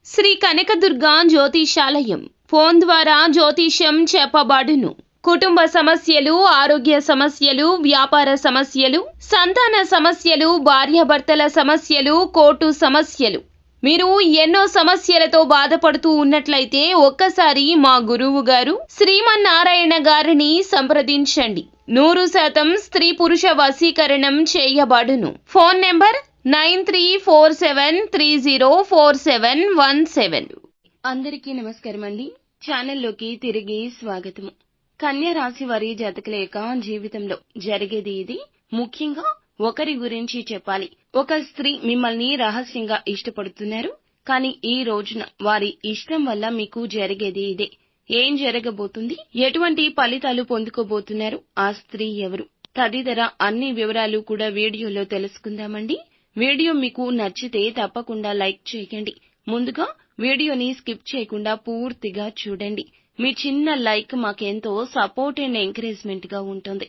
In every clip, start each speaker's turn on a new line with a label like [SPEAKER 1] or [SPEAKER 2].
[SPEAKER 1] Shri Kanakadurga జ్యోతిషాలయం phone ద్వారా జ్యోతిష్యం చెప్పబడును. కుటుంబ సమస్యలు, ఆరోగ్య సమస్యలు, వ్యాపార సమస్యలు, సంతాన సమస్యలు, భార్యాభర్తల సమస్యలు, కోర్టు సమస్యలు. మీరు ఎన్నో సమస్యలతో బాధపడుతూ ఉన్నట్లయితే ఒక్కసారి మా గురువు గారు శ్రీమన్నారాయణ గారిని సంప్రదించండి. 100% స్త్రీ పురుష వశీకరణం చేయబడును. Phone number 9347304717. అందరికీ నమస్కారం అండి. ఛానల్లోకి తిరిగి స్వాగతము. కన్యా రాశి వారి జాతకుల యొక్క జీవితంలో జరిగేది ఇది. ముఖ్యంగా ఒకరి గురించి చెప్పాలి. ఒక స్త్రీ మిమ్మల్ని రహస్యంగా ఇష్టపడుతున్నారు. కానీ ఈ రోజున వారి ఇష్టం వల్ల మీకు జరిగేది ఇదే. ఏం జరగబోతుంది, ఎటువంటి ఫలితాలు పొందుకోబోతున్నారు, ఆ స్త్రీ ఎవరు, తదితర అన్ని వివరాలు కూడా వీడియోలో తెలుసుకుందామండి. వీడియో మీకు నచ్చితే తప్పకుండా లైక్ చేయండి. ముందుగా వీడియోని స్కిప్ చేయకుండా పూర్తిగా చూడండి. మీ చిన్న లైక్ మాకెంతో సపోర్ట్ అండ్ ఎంకరేజ్మెంట్ గా ఉంటుంది.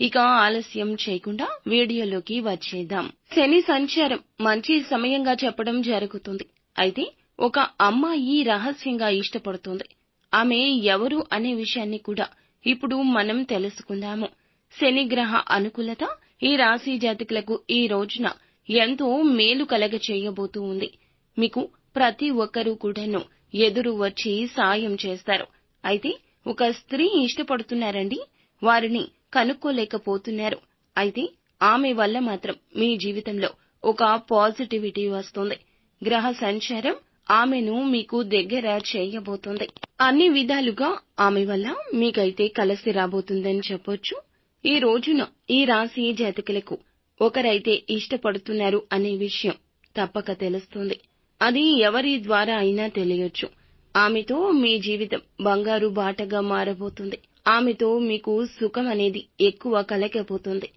[SPEAKER 1] ఇక ఆలస్యం చేయకుండా వీడియోలోకి వచ్చేద్దాం. శని సంచారం మంచి సమయంగా చెప్పడం జరుగుతుంది. అయితే ఒక అమ్మాయి రహస్యంగా ఇష్టపడుతుంది. ఆమె ఎవరు అనే విషయాన్ని కూడా ఇప్పుడు మనం తెలుసుకుందాము. శని గ్రహ అనుకూలత ఈ రాశి జాతకులకు ఈ రోజున ఎంతో మేలు కలగ చేయబోతూ ఉంది. మీకు ప్రతి ఒక్కరూ కూడాను ఎదురు వచ్చి సాయం చేస్తారు. అయితే ఒక స్త్రీ ఇష్టపడుతున్నారండి, వారిని కనుక్కోలేకపోతున్నారు. అయితే ఆమె వల్ల మాత్రం మీ జీవితంలో ఒక పాజిటివిటీ వస్తుంది. గ్రహ సంచారం ఆమెను మీకు దగ్గర చేయబోతుంది. అన్ని విధాలుగా ఆమె వల్ల మీకైతే కలిసి రాబోతుందని చెప్పొచ్చు. ఈ రోజున ఈ రాశి జాతకులకు ఒకరైతే ఇష్టపడుతున్నారు అనే విషయం తప్పక తెలుస్తుంది. అది ఎవరి ద్వారా అయినా తెలియొచ్చు. ఆమెతో మీ జీవితం బంగారు బాటగా మారబోతుంది. ఆమెతో మీకు సుఖం అనేది ఎక్కువ కలగబోతుంది.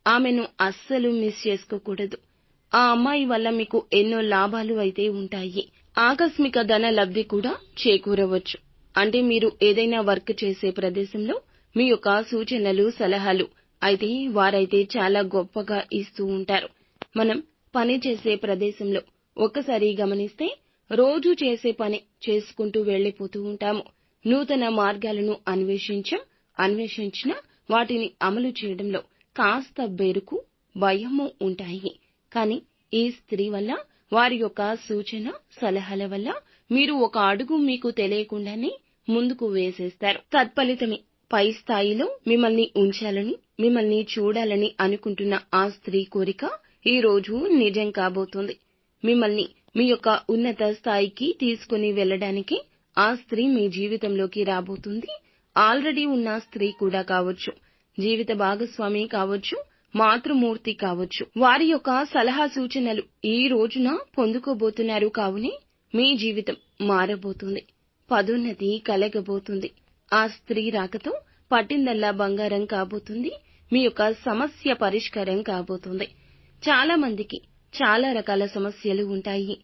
[SPEAKER 1] ఆమెను అస్సలు మిస్ చేసుకోకూడదు. ఆ అమ్మాయి వల్ల మీకు ఎన్నో లాభాలు అయితే ఉంటాయి. ఆకస్మిక ధన లబ్ధి కూడా చేకూరవచ్చు. అంటే మీరు ఏదైనా వర్క్ చేసే ప్రదేశంలో మీ యొక్క సూచనలు, సలహాలు అయితే వారైతే చాలా గొప్పగా ఇస్తూ ఉంటారు. మనం పని చేసే ప్రదేశంలో ఒక్కసారి గమనిస్తే రోజు చేసే పని చేసుకుంటూ వెళ్లిపోతూ ఉంటాము. నూతన మార్గాలను అన్వేషించినా వాటిని అమలు చేయడంలో కాస్త బెరుకు, భయము ఉంటాయి. కానీ ఈ స్త్రీ వల్ల, వారి యొక్క సూచన, సలహాల వల్ల మీరు ఒక అడుగు మీకు తెలియకుండానే ముందుకు వేసేస్తారు. తత్ఫలితమే పై స్థాయిలో మిమ్మల్ని ఉంచాలని, మిమ్మల్ని చూడాలని అనుకుంటున్న ఆ స్త్రీ కోరిక ఈ రోజు నిజం కాబోతుంది. మిమ్మల్ని మీ యొక్క ఉన్నత స్థాయికి తీసుకుని వెళ్లడానికి ఆ స్త్రీ మీ జీవితంలోకి రాబోతుంది. ఆల్రెడీ ఉన్న స్త్రీ కూడా కావచ్చు, జీవిత భాగస్వామి కావచ్చు, మాతృమూర్తి కావచ్చు. వారి యొక్క సలహా సూచనలు ఈ రోజున పొందుకోబోతున్నారు. కావునే మీ జీవితం మారబోతుంది. పదోన్నతి కలగబోతుంది. ఆ స్త్రీ రాకతో పట్టిందల్లా బంగారం కాబోతుంది. మీ యొక్క సమస్య పరిష్కారం కాబోతుంది. చాలా మందికి చాలా రకాల సమస్యలు ఉంటాయి.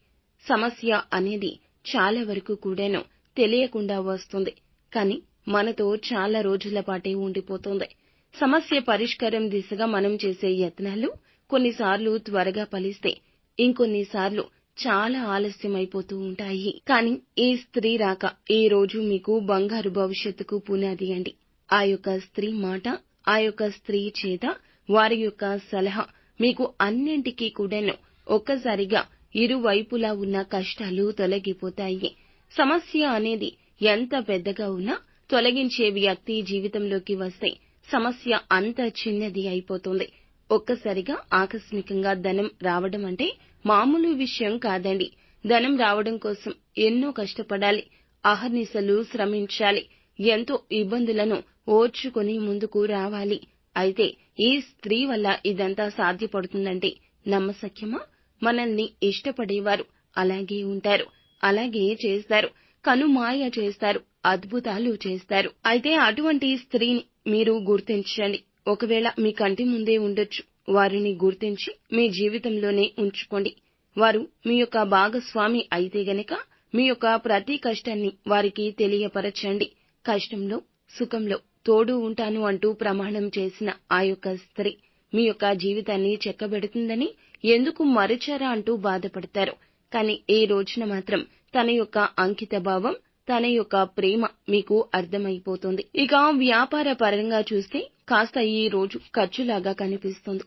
[SPEAKER 1] సమస్య అనేది చాలా వరకు కూడాను తెలియకుండా వస్తుంది. కానీ మనతో చాలా రోజుల పాటే ఉండిపోతుంది. సమస్య పరిష్కారం దిశగా మనం చేసే యత్నాలు కొన్నిసార్లు త్వరగా ఫలిస్తే, ఇంకొన్నిసార్లు చాలా ఆలస్యమైపోతూ ఉంటాయి. కానీ ఈ స్త్రీ రాక ఈ రోజు మీకు బంగారు భవిష్యత్తుకు పునాది అండి. ఆ యొక్క స్త్రీ మాట, ఆ యొక్క స్త్రీ చేత, వారి యొక్క సలహా మీకు అన్నింటికీ కూడాను ఒక్కసారిగా ఇరువైపులా ఉన్న కష్టాలు తొలగిపోతాయి. సమస్య అనేది ఎంత పెద్దగా ఉన్నా తొలగించే వ్యక్తి జీవితంలోకి వస్తే సమస్య అంత చిన్నది అయిపోతుంది. ఒక్కసారిగా ఆకస్మికంగా ధనం రావడం అంటే మామూలు విషయం కాదండి. ధనం రావడం కోసం ఎన్నో కష్టపడాలి, అహర్నిశలు శ్రమించాలి, ఎంతో ఇబ్బందులను ఓర్చుకొని ముందుకు రావాలి. అయితే ఈ స్త్రీ వల్ల ఇదంతా సాధ్యపడుతుందంటే నమ్మశక్యమా? మనల్ని ఇష్టపడేవారు అలాగే ఉంటారు, అలాగే చేస్తారు, కనుమాయ చేస్తారు, అద్భుతాలు చేస్తారు. అయితే అటువంటి స్త్రీని మీరు గుర్తించండి. ఒకవేళ మీ కంటి ముందే ఉండొచ్చు. వారిని గుర్తించి మీ జీవితంలోనే ఉంచుకోండి. వారు మీ యొక్క భాగస్వామి అయితే గనక మీ యొక్క ప్రతి కష్టాన్ని వారికి తెలియపరచండి. కష్టంలో, సుఖంలో తోడు ఉంటాను అంటూ ప్రమాణం చేసిన ఆ యొక్క స్త్రీ మీ యొక్క జీవితాన్ని చెక్కబెడుతుందని ఎందుకు మరిచారా అంటూ బాధపడతారు. కానీ ఈ రోజున మాత్రం తన యొక్క అంకిత భావం, తన యొక్క ప్రేమ మీకు అర్థమైపోతుంది. ఇక వ్యాపార పరంగా చూస్తే కాస్త ఈ రోజు ఖర్చులాగా కనిపిస్తుంది.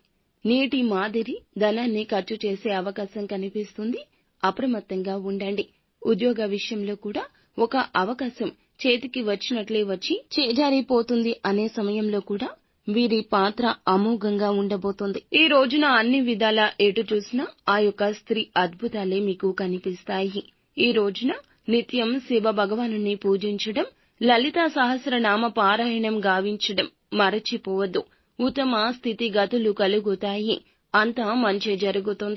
[SPEAKER 1] నీటి మాదిరి ధనాన్ని ఖర్చు చేసే అవకాశం కనిపిస్తుంది. అప్రమత్తంగా ఉండండి. ఉద్యోగ విషయంలో కూడా ఒక అవకాశం చేతికి వచ్చినట్లే వచ్చి చేజారిపోతుంది అనే సమయంలో కూడా వీరి పాత్ర అమోఘంగా ఉండబోతోంది. ఈ రోజున అన్ని విధాలా ఎటు చూసినా ఆ యొక్క స్త్రీ అద్భుతాలే మీకు కనిపిస్తాయి. ఈ రోజున నిత్యం శివ భగవానుని పూజించడం, లలితా సహస్రనామ పారాయణం గావించడం మరచిపోవద్దు. ఉత్తమ స్థితిగతులు కలుగుతాయి. అంతా మంచి జరుగుతుంది.